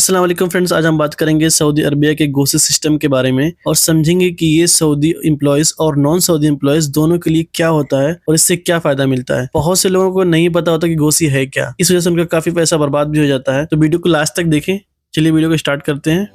अस्सलाम वालेकुम फ्रेंड्स, आज हम बात करेंगे सऊदी अरबिया के गोसी सिस्टम के बारे में और समझेंगे कि ये सऊदी एम्प्लॉयज़ और नॉन सऊदी एम्प्लॉयज़ दोनों के लिए क्या होता है और इससे क्या फ़ायदा मिलता है। बहुत से लोगों को नहीं पता होता कि गोसी है क्या, इस वजह से उनका काफ़ी पैसा बर्बाद भी हो जाता है। तो वीडियो को लास्ट तक देखें। चलिए वीडियो को स्टार्ट करते हैं।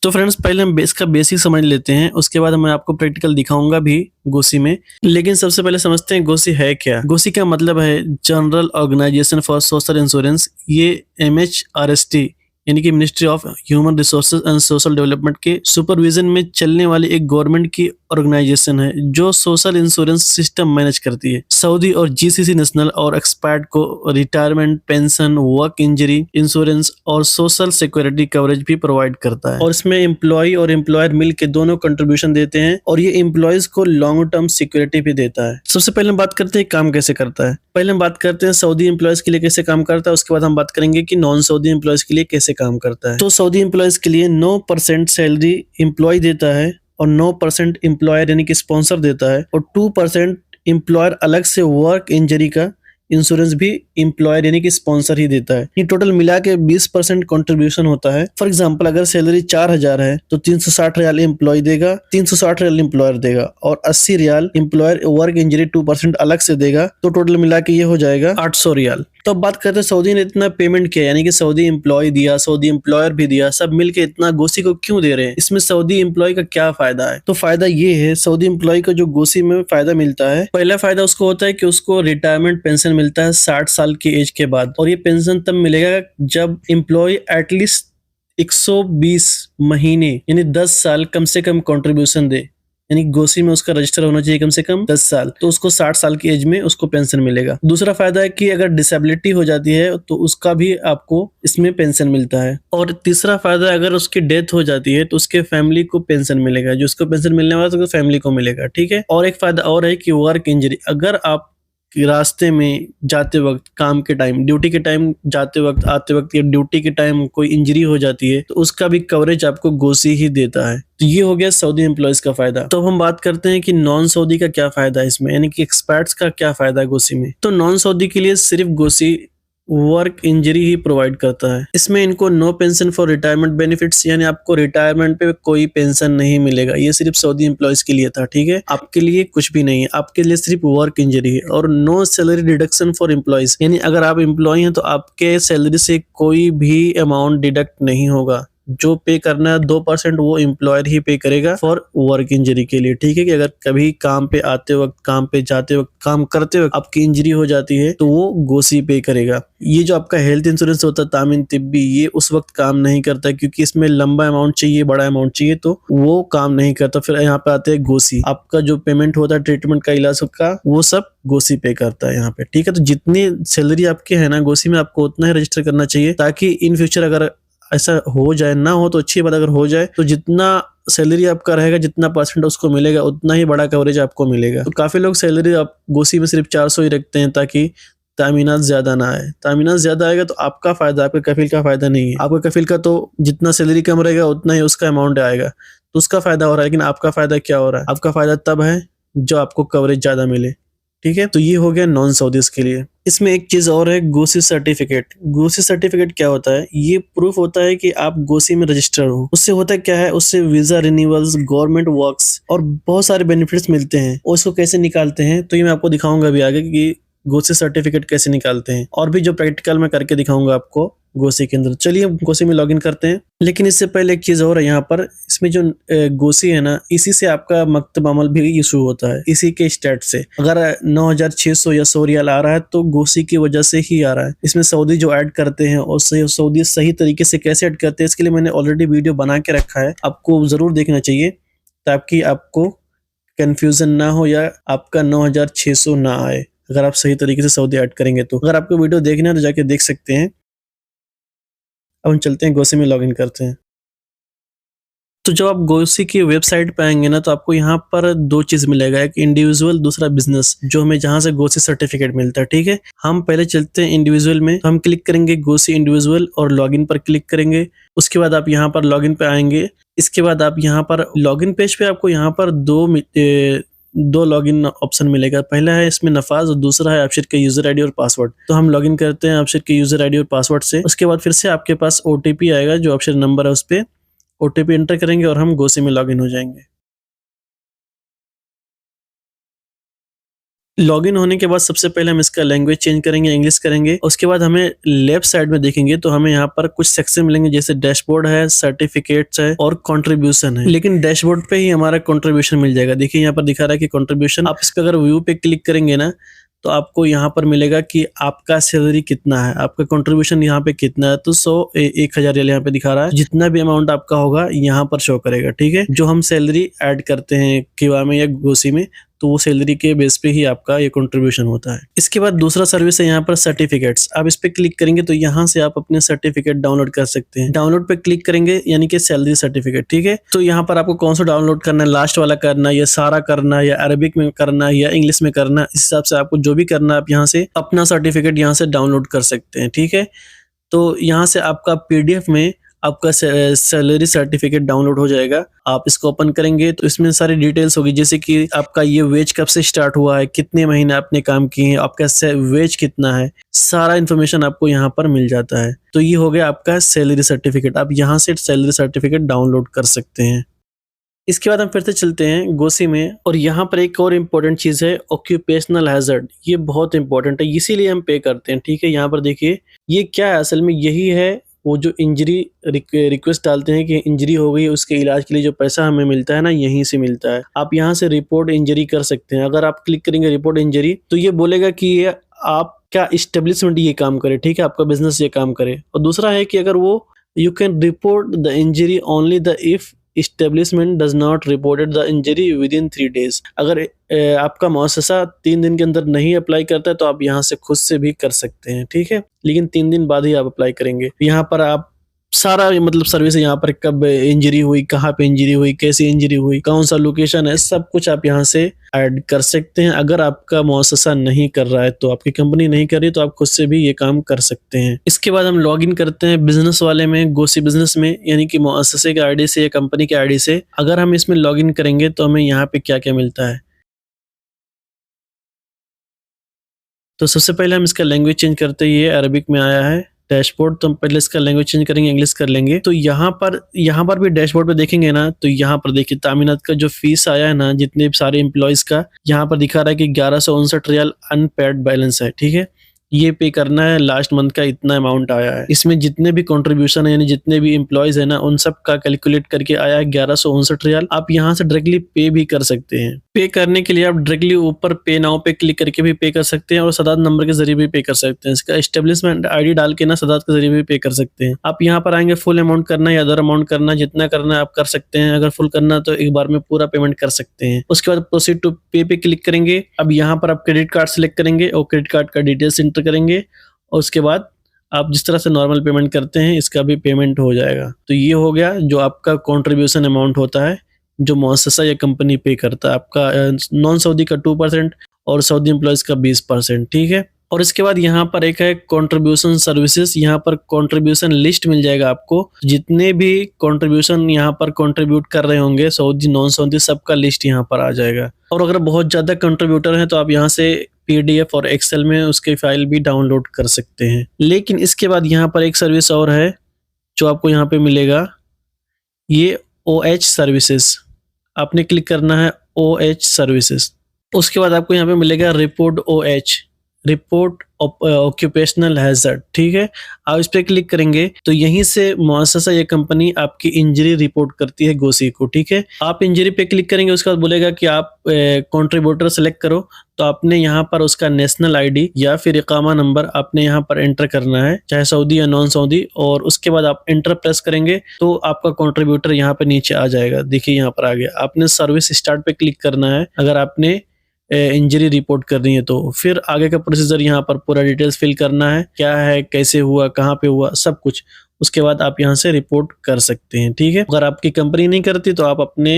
तो फ्रेंड्स पहले हम इसका बेसिक समझ लेते हैं, उसके बाद मैं आपको प्रैक्टिकल दिखाऊंगा भी गोसी में। लेकिन सबसे पहले समझते हैं गोसी है क्या। गोसी का मतलब है general organisation for social insurance. ये MHRST यानी कि ministry of human resources and social development के सुपरविजन में चलने वाली एक गवर्नमेंट की ऑर्गेनाइजेशन है जो सोशल इंश्योरेंस सिस्टम मैनेज करती है। सऊदी और GCC नेशनल और एक्सपर्ट को retirement, pension, work injury insurance और सोशल सिक्योरिटी कवरेज भी प्रोवाइड करता है और इसमें एम्प्लॉय और एम्प्लॉयर मिल के दोनों कंट्रीब्यूशन देते हैं और ये एम्प्लॉयज को लॉन्ग टर्म सिक्योरिटी भी देता है। सबसे पहले हम बात करते हैं काम कैसे करता है। पहले हम बात करते हैं सऊदी एम्प्लॉयज के लिए कैसे काम करता है, उसके बाद हम बात करेंगे कि नॉन सऊदी एम्प्लॉयज के लिए कैसे काम करता है। तो सऊदी एम्प्लॉयज के लिए 9% सैलरी एम्प्लॉय देता है और 9% एम्प्लॉयर यानी कि स्पॉन्सर देता है और 2% एम्प्लॉयर अलग से वर्क इंजरी का इंश्योरेंस भी एम्प्लॉयर यानी कि स्पॉन्सर ही देता है। ये टोटल मिला के 20% कंट्रीब्यूशन होता है। फॉर एग्जांपल अगर सैलरी 4000 है तो 360 रियाल एम्प्लॉय देगा, 360 रियाल एम्प्लॉयर देगा और 80 रियाल एम्प्लॉयर वर्क इंजरी 2% अलग से देगा, तो टोटल मिला के ये हो जाएगा 800 रियाल। तो अब बात करते हैं सऊदी ने इतना पेमेंट किया, यानी कि सऊदी एम्प्लॉय दिया, सऊदी एम्प्लॉयर भी दिया, सब मिलके इतना गोसी को क्यों दे रहे हैं। इसमें सऊदी एम्प्लॉय का क्या फायदा है। तो फायदा ये है, सऊदी एम्प्लॉय को जो गोसी में फायदा मिलता है, पहला फायदा उसको होता है कि उसको रिटायरमेंट पेंशन मिलता है 60 साल की एज के बाद और ये पेंशन तब मिलेगा जब एम्प्लॉय एटलीस्ट 120 महीने यानी 10 साल कम से कम कंट्रीब्यूशन दे, यानी गोसी में उसका रजिस्टर होना चाहिए कम से कम 10 साल, तो उसको 60 साल की एज में उसको पेंशन मिलेगा। दूसरा फायदा है कि अगर डिसेबिलिटी हो जाती है तो उसका भी आपको इसमें पेंशन मिलता है। और तीसरा फायदा, अगर उसकी डेथ हो जाती है तो उसके फैमिली को पेंशन मिलेगा, जो उसको पेंशन मिलने वाला तो फैमिली को मिलेगा। ठीक है। और एक फायदा और है कि वर्क इंजरी, अगर आप रास्ते में जाते वक्त, काम के टाइम, ड्यूटी के टाइम जाते वक्त, आते वक्त या ड्यूटी के टाइम कोई इंजरी हो जाती है तो उसका भी कवरेज आपको गोसी ही देता है। तो ये हो गया सऊदी एम्प्लॉयज का फायदा। तो हम बात करते हैं कि नॉन सऊदी का क्या फायदा है इसमें, यानी कि एक्सपर्ट्स का क्या फायदा है गोसी में। तो नॉन सऊदी के लिए सिर्फ गोसी वर्क इंजरी ही प्रोवाइड करता है। इसमें इनको no pension for retirement benefits, यानी आपको रिटायरमेंट पे कोई पेंशन नहीं मिलेगा। ये सिर्फ सऊदी एम्प्लॉयज के लिए था। ठीक है, आपके लिए कुछ भी नहीं है, आपके लिए सिर्फ वर्क इंजरी है। और no salary deduction for employees, यानी अगर आप एम्प्लॉय हैं तो आपके सैलरी से कोई भी अमाउंट डिडक्ट नहीं होगा। जो पे करना है 2% वो एम्प्लॉयर ही पे करेगा फॉर वर्क इंजरी के लिए। ठीक है, कि अगर कभी काम पे आते वक्त, काम पे जाते वक्त, काम करते वक्त आपकी इंजरी हो जाती है तो वो गोसी पे करेगा। ये जो आपका हेल्थ इंश्योरेंस होता है, तामीन तिब्बी, ये उस वक्त काम नहीं करता क्योंकि इसमें लंबा अमाउंट चाहिए, बड़ा अमाउंट चाहिए, तो वो काम नहीं करता। फिर यहाँ पे आते हैं गोसी, आपका जो पेमेंट होता है ट्रीटमेंट का, इलाज का, वो सब गोसी पे करता है यहाँ पे। ठीक है, तो जितनी सैलरी आपके है ना गोसी में, आपको उतना ही रजिस्टर करना चाहिए ताकि इन फ्यूचर अगर ऐसा हो जाए, ना हो तो अच्छी बात, अगर हो जाए तो जितना सैलरी आपका रहेगा, जितना परसेंट उसको मिलेगा, उतना ही बड़ा कवरेज आपको मिलेगा। तो काफी लोग सैलरी आप गोसी में सिर्फ 400 ही रखते हैं ताकि तामीनात ज्यादा ना आए। तामीनात ज्यादा आएगा तो आपका फायदा, आपके कफील का फायदा नहीं है। आपके कफील का तो जितना सैलरी कम रहेगा उतना ही उसका अमाउंट आएगा, तो उसका फायदा हो रहा है। लेकिन आपका फायदा क्या हो रहा है, आपका फायदा तब है जो आपको कवरेज ज्यादा मिले। ठीक है, तो ये हो गया नॉन सऊदीज के लिए। इसमें एक चीज और है, गोसी सर्टिफिकेट। गोसी सर्टिफिकेट क्या होता है, ये प्रूफ होता है कि आप गोसी में रजिस्टर हो। उससे होता क्या है, उससे वीजा रिन्यूअल्स, गवर्नमेंट वर्क्स और बहुत सारे बेनिफिट्स मिलते हैं। और उसको कैसे निकालते हैं तो ये मैं आपको दिखाऊंगा अभी आगे कि गोसी सर्टिफिकेट कैसे निकालते हैं, और भी जो प्रैक्टिकल में करके दिखाऊंगा आपको गोसी के अंदर। चलिए गोसी में लॉगिन करते हैं। लेकिन इससे पहले एक चीज और है, यहाँ पर इसमें जो गोसी है ना, इसी से आपका मकतब अमल भी इशू होता है, इसी के स्टेट से। अगर 9600 या 100 रियाल आ रहा है तो गोसी की वजह से ही आ रहा है। इसमें सऊदी जो ऐड करते हैं और सऊदी सही तरीके से कैसे ऐड करते हैं, इसके लिए मैंने ऑलरेडी वीडियो बना के रखा है, आपको जरूर देखना चाहिए ताकि आपको कंफ्यूजन ना हो या आपका 9600 ना आए अगर आप सही तरीके से सऊदी ऐड करेंगे। तो अगर आपको वीडियो देखना है तो जाके देख सकते हैं। अब हम चलते हैं गोसी में लॉगिन करते हैं। तो जब आप गोसी की वेबसाइट पे आएंगे ना तो आपको यहाँ पर दो चीज मिलेगा, एक इंडिविजुअल, दूसरा बिजनेस, जो हमें जहाँ से गोसी सर्टिफिकेट मिलता है। ठीक है, हम पहले चलते हैं इंडिविजुअल में। हम क्लिक करेंगे गोसी इंडिविजुअल और लॉगिन पर क्लिक करेंगे। उसके बाद आप यहाँ पर लॉगिन पे आएंगे। इसके बाद आप यहाँ पर लॉगिन पेज पे आपको यहाँ पर दो लॉगिन ऑप्शन मिलेगा। पहला है इसमें नफाज और दूसरा है अबशर के यूजर आईडी और पासवर्ड। तो हम लॉगिन करते हैं अबशर के यूजर आईडी और पासवर्ड से। उसके बाद फिर से आपके पास ओटीपी आएगा, जो अबशर नंबर है उस पर ओटीपी एंटर करेंगे और हम गोसी में लॉगिन हो जाएंगे। लॉगिन होने के बाद सबसे पहले हम इसका लैंग्वेज चेंज करेंगे, इंग्लिश करेंगे। उसके बाद हमें लेफ्ट साइड में देखेंगे तो हमें यहाँ पर कुछ सेक्शन मिलेंगे, जैसे डैशबोर्ड है, सर्टिफिकेट्स है और कंट्रीब्यूशन है। लेकिन डैशबोर्ड पे ही हमारा कंट्रीब्यूशन मिल जाएगा। देखिए यहाँ पर दिखा रहा है कि कंट्रीब्यूशन। आप इस पे अगर व्यू पे क्लिक करेंगे ना तो आपको यहाँ पर मिलेगा कि आपका सैलरी कितना है, आपका कंट्रीब्यूशन यहाँ पे कितना है। तो 100-1000 यहाँ पे दिखा रहा है। जितना भी अमाउंट आपका होगा यहाँ पर शो करेगा, ठीक है। जो हम सैलरी ऐड करते हैं किवा में या गोसी में, तो वो सैलरी के बेस पे ही आपका ये कंट्रीब्यूशन होता है। इसके बाद दूसरा सर्विस है यहाँ पर सर्टिफिकेट्स। आप इस पे क्लिक करेंगे तो यहाँ से आप अपने सर्टिफिकेट डाउनलोड कर सकते हैं। डाउनलोड पे क्लिक करेंगे यानी कि सैलरी सर्टिफिकेट, ठीक है। तो यहाँ पर आपको कौन सा डाउनलोड करना है, लास्ट वाला करना है या सारा करना है या अरबिक में करना है या इंग्लिश में करना है, इस हिसाब से आपको जो भी करना है आप यहाँ से अपना सर्टिफिकेट यहाँ से डाउनलोड कर सकते हैं, ठीक है। तो यहाँ से आपका पीडीएफ में आपका सैलरी सर्टिफिकेट डाउनलोड हो जाएगा। आप इसको ओपन करेंगे तो इसमें सारी डिटेल्स होगी, जैसे कि आपका ये वेज कब से स्टार्ट हुआ है, कितने महीने आपने काम किए हैं, आपका वेज कितना है, सारा इन्फॉर्मेशन आपको यहाँ पर मिल जाता है। तो ये हो गया आपका सैलरी सर्टिफिकेट। आप यहाँ से सैलरी सर्टिफिकेट डाउनलोड कर सकते हैं। इसके बाद हम फिर से चलते हैं गोसी में, और यहाँ पर एक और इम्पोर्टेंट चीज़ है ऑक्यूपेशनल हैजर्ड। ये बहुत इंपॉर्टेंट है, इसीलिए हम पे करते हैं, ठीक है। यहाँ पर देखिए ये क्या है, असल में यही है वो जो इंजरी रिक्वेस्ट डालते हैं कि इंजरी हो गई, उसके इलाज के लिए जो पैसा हमें मिलता है ना, यहीं से मिलता है। आप यहाँ से रिपोर्ट इंजरी कर सकते हैं। अगर आप क्लिक करेंगे रिपोर्ट इंजरी तो ये बोलेगा कि ये आपका इस्टेब्लिशमेंट ये काम करे, ठीक है, आपका बिजनेस ये काम करे। और दूसरा है कि अगर वो you can report the injury only the if establishment does not reported the injury with in 3 days। अगर आपका मुअस्ससा 3 दिन के अंदर नहीं अप्लाई करता है तो आप यहाँ से खुद से भी कर सकते हैं, ठीक है। लेकिन 3 दिन बाद ही आप अप्लाई करेंगे। यहाँ पर आप सारा मतलब सर्विस यहाँ पर कब इंजरी हुई, कहाँ पे इंजरी हुई, कैसी इंजरी हुई, कौन सा लोकेशन है, सब कुछ आप यहाँ से ऐड कर सकते हैं। अगर आपका मुअस्ससा नहीं कर रहा है तो आपकी कंपनी नहीं कर रही तो आप खुद से भी ये काम कर सकते हैं। इसके बाद हम लॉगिन करते हैं बिजनेस वाले में, गोसी बिजनेस में, यानी कि मुअस्ससे के आईडी से या कंपनी के आईडी से। अगर हम इसमें लॉगिन करेंगे तो हमें यहाँ पे क्या क्या मिलता है। तो सबसे पहले हम इसका लैंग्वेज चेंज करते हैं। ये अरबिक में आया है डैशबोर्ड, तो हम पहले इसका लैंग्वेज चेंज करेंगे, इंग्लिश कर लेंगे। तो यहाँ पर भी डैशबोर्ड पे देखेंगे ना तो यहाँ पर देखिए तामीनात का जो फीस आया है ना, जितने सारे एम्प्लॉयज का, यहाँ पर दिखा रहा है कि 1159 रियाल अनपेड बैलेंस है, ठीक है। ये पे करना है, लास्ट मंथ का इतना अमाउंट आया है। इसमें जितने भी कंट्रीब्यूशन है यानी जितने भी एम्प्लॉयज है ना, उन सब का कैलकुलेट करके आया है 1159 रियाल। आप यहाँ से डायरेक्टली पे भी कर सकते हैं। पे करने के लिए आप डायरेक्टली ऊपर पे नाउ पे क्लिक करके भी पे कर सकते हैं और सदात नंबर के जरिए भी पे कर सकते हैं। इसका एस्टेब्लिशमेंट आईडी डाल के ना सदात के जरिए भी पे कर सकते हैं। आप यहाँ पर आएंगे, फुल अमाउंट करना है या अदर अमाउंट करना है, जितना करना है आप कर सकते हैं। अगर फुल करना है तो एक बार में पूरा पेमेंट कर सकते हैं। उसके बाद प्रोसीड टू पे क्लिक करेंगे। अब यहाँ पर आप क्रेडिट कार्ड सेलेक्ट करेंगे और क्रेडिट कार्ड का डिटेल्स एंटर करेंगे और उसके बाद आप जिस तरह से नॉर्मल पेमेंट करते हैं इसका भी पेमेंट हो जाएगा। तो ये हो गया जो आपका कंट्रीब्यूशन अमाउंट होता है जो मुअस्ससा या कंपनी पे करता है। आपका नॉन सऊदी का 2% और सऊदी एम्प्लॉयज का 20%, ठीक है। और इसके बाद यहाँ पर एक है कंट्रीब्यूशन सर्विसेज। यहाँ पर कंट्रीब्यूशन लिस्ट मिल जाएगा आपको, जितने भी कंट्रीब्यूशन यहाँ पर कंट्रीब्यूट कर रहे होंगे सऊदी नॉन सऊदी, सबका लिस्ट यहाँ पर आ जाएगा। और अगर बहुत ज़्यादा कंट्रीब्यूटर हैं तो आप यहाँ से पीडीएफ और एक्सेल में उसके फाइल भी डाउनलोड कर सकते हैं। लेकिन इसके बाद यहाँ पर एक सर्विस और है जो आपको यहाँ पे मिलेगा, ये OH सर्विसेज। आपने क्लिक करना है OH सर्विसेज। उसके बाद आपको यहाँ पे मिलेगा report OH, report occupational hazard, ठीक है। आप इस पर क्लिक करेंगे तो यहीं से मुअस्ससा या कंपनी आपकी इंजरी रिपोर्ट करती है गोसी को, ठीक है। आप इंजरी पे क्लिक करेंगे, उसके बाद बोलेगा कि आप कंट्रीब्यूटर सेलेक्ट करो। तो आपने यहाँ पर उसका नेशनल आईडी या फिर इकामा नंबर आपने यहाँ पर एंटर करना है, चाहे सऊदी या नॉन सऊदी। और उसके बाद आप एंटर प्रेस करेंगे तो आपका कंट्रीब्यूटर यहाँ पे नीचे आ जाएगा। देखिए यहाँ पर आ गया। आपने सर्विस स्टार्ट पे क्लिक करना है अगर आपने इंजरी रिपोर्ट करनी है तो। फिर आगे का प्रोसीजर यहाँ पर पूरा डिटेल्स फिल करना है, क्या है, कैसे हुआ, कहाँ पे हुआ, सब कुछ। उसके बाद आप यहाँ से रिपोर्ट कर सकते हैं, ठीक है। अगर आपकी कंपनी नहीं करती तो आप अपने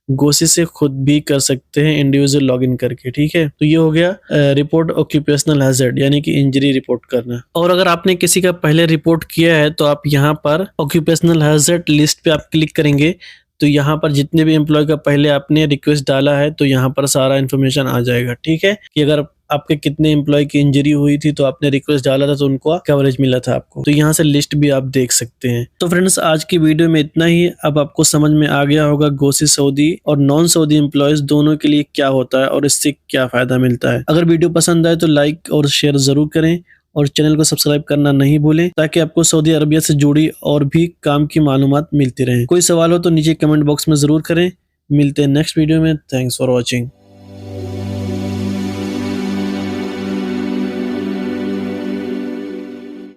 गोसी से खुद भी कर सकते हैं इंडिविजुअल लॉगिन करके, ठीक है। तो ये हो गया रिपोर्ट ऑक्यूपेशनल हैजर्ड यानी कि इंजरी रिपोर्ट करना। और अगर आपने किसी का पहले रिपोर्ट किया है तो आप यहाँ पर ऑक्यूपेशनल हैजर्ड लिस्ट पे आप क्लिक करेंगे तो यहाँ पर जितने भी एम्प्लॉय का पहले आपने रिक्वेस्ट डाला है तो यहाँ पर सारा इन्फॉर्मेशन आ जाएगा। ठीक है, कि अगर आपके कितने एम्प्लॉय की इंजरी हुई थी तो आपने रिक्वेस्ट डाला था तो उनको कवरेज मिला था आपको, तो यहाँ से लिस्ट भी आप देख सकते हैं। तो फ्रेंड्स आज की वीडियो में इतना ही। अब आपको समझ में आ गया होगा गोसी सऊदी और नॉन सऊदी एम्प्लॉयज दोनों के लिए क्या होता है और इससे क्या फायदा मिलता है। अगर वीडियो पसंद आए तो लाइक और शेयर जरूर करें और चैनल को सब्सक्राइब करना नहीं भूलें, ताकि आपको सऊदी अरबिया से जुड़ी और भी काम की मालूमात मिलती रहे। कोई सवाल हो तो नीचे कमेंट बॉक्स में जरूर करें। मिलते हैं नेक्स्ट वीडियो में। Thanks for watching.